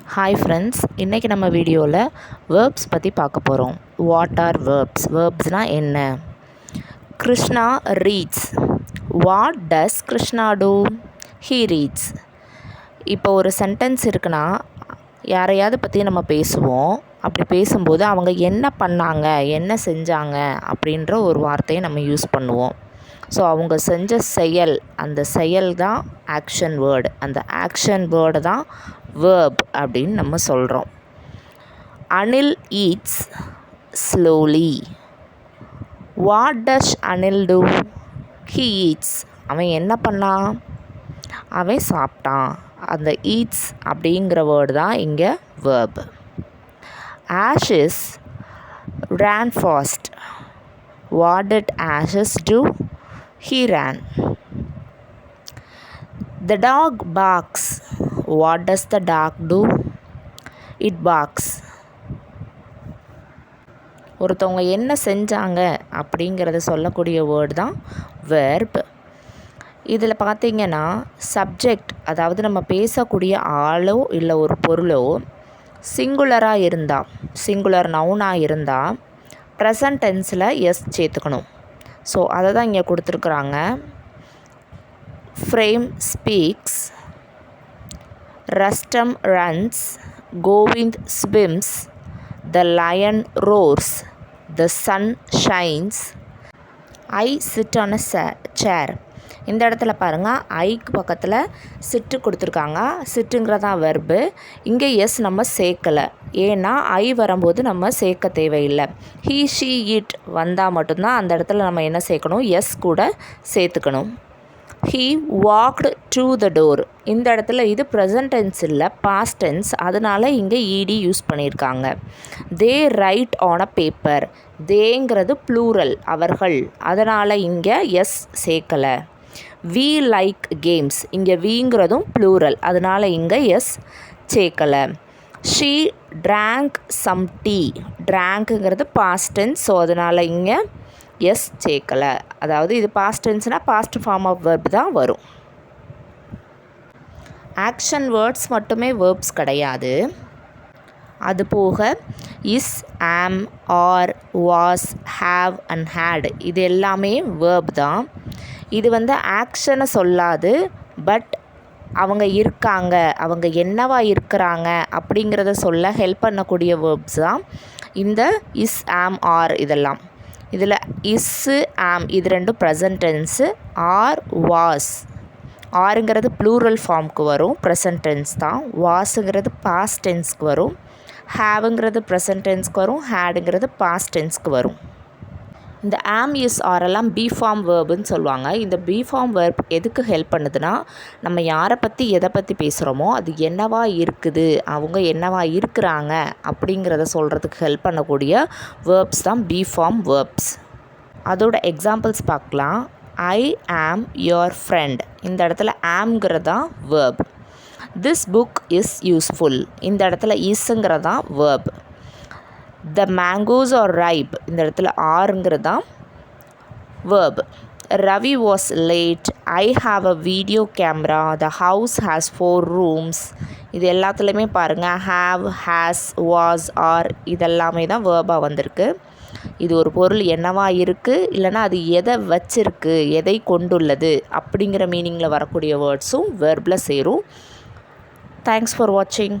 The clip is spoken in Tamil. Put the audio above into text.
ஹாய் ஃப்ரெண்ட்ஸ், இன்றைக்கி நம்ம வீடியோவில் வேர்ப்ஸ் பற்றி பார்க்க போகிறோம். What are verbs? வேர்ப்ஸ்னால் என்ன? Krishna reads. What does Krishna do? He reads. இப்போ ஒரு சென்டென்ஸ் இருக்குன்னா யாரையாவது பற்றி நம்ம பேசுவோம். அப்படி பேசும்போது அவங்க என்ன பண்ணாங்க, என்ன செஞ்சாங்க அப்படின்ற ஒரு வார்த்தையை நம்ம யூஸ் பண்ணுவோம். ஸோ அவங்க செஞ்ச செயல், அந்த செயல் தான் ஆக்ஷன் வேர்டு. அந்த ஆக்ஷன் வேர்டு தான் வேர்ப் அப்படின்னு நம்ம சொல்கிறோம். Anil eats slowly. What does Anil do? He eats. அவன் என்ன பண்ணான்? அவன் சாப்பிட்டான். அந்த ஈட்ஸ் அப்படிங்கிற வேர்டு தான் இங்கே verb. Ashish ran fast. What did Ashes do? He ran. The dog barks. What does the dog do? It barks. ஒருத்தவங்க என்ன செஞ்சாங்க அப்படிங்கிறத சொல்லக்கூடிய வேர்டு தான் வெர்ப். இதில் பார்த்திங்கன்னா சப்ஜெக்ட், அதாவது நம்ம பேசக்கூடிய ஆளோ இல்லை ஒரு பொருளோ சிங்குலராக இருந்தால், சிங்குலர் நவுனாக இருந்தால் ப்ரெசன்ட் டென்ஸில் எஸ் சேர்த்துக்கணும். ஸோ அதை தான் இங்கே கொடுத்துருக்குறாங்க. Prem speaks, Rustam runs, Govind swims, the lion roars, the sun shines, I sit on a chair. இந்த இடத்துல பாருங்கள், ஐக்கு பக்கத்தில் சிட்டு கொடுத்துருக்காங்க. சிட்டுங்கிறதான் வெர்பு. இங்கே எஸ் நம்ம சேர்க்கலை. ஏன்னா ஐ வரும்போது நம்ம சேர்க்க தேவையில்லை. ஹீ ஷீ இட் வந்தால் மட்டும்தான் அந்த இடத்துல நம்ம என்ன சேர்க்கணும், எஸ் கூட சேர்த்துக்கணும். He walked to the door. இந்த இடத்துல இது ப்ரெசன்ட் டென்ஸ் இல்லை, பாஸ்ட் டென்ஸ். அதனால் இங்கே இடி யூஸ் பண்ணியிருக்காங்க. They write on a paper. தேங்கிறது ப்ளூரல், அவர்கள். அதனால் இங்கே எஸ் சேர்க்கலை. We like games. இங்கே விங்கிறதும் ப்ளூரல், அதனால் இங்கே எஸ் சேர்க்கலை. She drank some tea. ட்ராங்க்குங்கிறது பாஸ்ட் டென்ஸ், ஸோ அதனால் இங்கே எஸ் சேர்க்கலை. அதாவது இது பாஸ்ட் டென்ஸ்னால் பாஸ்ட் ஃபார்ம் ஆஃப் வெர்ப் தான் வரும். ஆக்ஷன் வேர்ட்ஸ் மட்டுமே வேர்ப்ஸ் கிடையாது. அதுபோக is, am, are, was, have and had இது எல்லாமே வேர்ப் தான். இது ஆக்ஷனை சொல்லாது, பட் அவங்க இருக்காங்க, அவங்க என்னவா இருக்கிறாங்க அப்படிங்கிறத சொல்ல ஹெல்ப் பண்ணக்கூடிய வேர்ப்ஸ் தான் இந்த இஸ், ஆம், ஆர் இதெல்லாம். இதில் இஸ்ஸு, ஆம் இது ரெண்டும் ப்ரெசன்ட் டென்ஸு. Are, was. ஆருங்கிறது ப்ளூரல் ஃபார்முக்கு வரும், ப்ரெசன்ட் டென்ஸ் தான். வாஸுங்கிறது பாஸ்ட் டென்ஸ்க்கு வரும். ஹேவுங்கிறது ப்ரெசன்ட் டென்ஸ்க்கு வரும். ஹேடுங்கிறது பாஸ்ட் டென்ஸ்க்கு வரும். இந்த ஆம், இஸ், ஆரெல்லாம் பி ஃபார்ம் வேர்புன்னு சொல்லுவாங்க. இந்த பி ஃபார்ம் வேர்ப் எதுக்கு ஹெல்ப் பண்ணுதுன்னா, நம்ம யாரை பற்றி எதை பற்றி பேசுகிறோமோ அது என்னவா இருக்குது, அவங்க என்னவா இருக்கிறாங்க அப்படிங்கிறத சொல்கிறதுக்கு ஹெல்ப் பண்ணக்கூடிய வேர்ப்ஸ் தான் பி ஃபார்ம் வேர்ப்ஸ். அதோட எக்ஸாம்பிள்ஸ் பார்க்கலாம். I am your friend. இந்த இடத்துல ஆம்ங்கிறதான் verb. This book is useful. இந்த இடத்துல இஸ்ங்கிறதான் verb. The mangoes are ripe. இந்த இடத்துல ஆருங்கிறது தான் verb. Ravi was late. I have a video camera. The house has 4 rooms. இது எல்லாத்துலேயுமே பாருங்கள், ஹாவ், ஹேஸ், வாஸ், ஆர் இதெல்லாமே தான் வேர்பாக வந்திருக்கு. இது ஒரு பொருள் என்னவா இருக்குது, இல்லைனா அது எதை வச்சிருக்கு, எதை கொண்டுள்ளது அப்படிங்கிற மீனிங்கில் வரக்கூடிய வேர்ட்ஸும் வேர்பில் சேரும். தேங்க்ஸ் ஃபார் வாட்சிங்.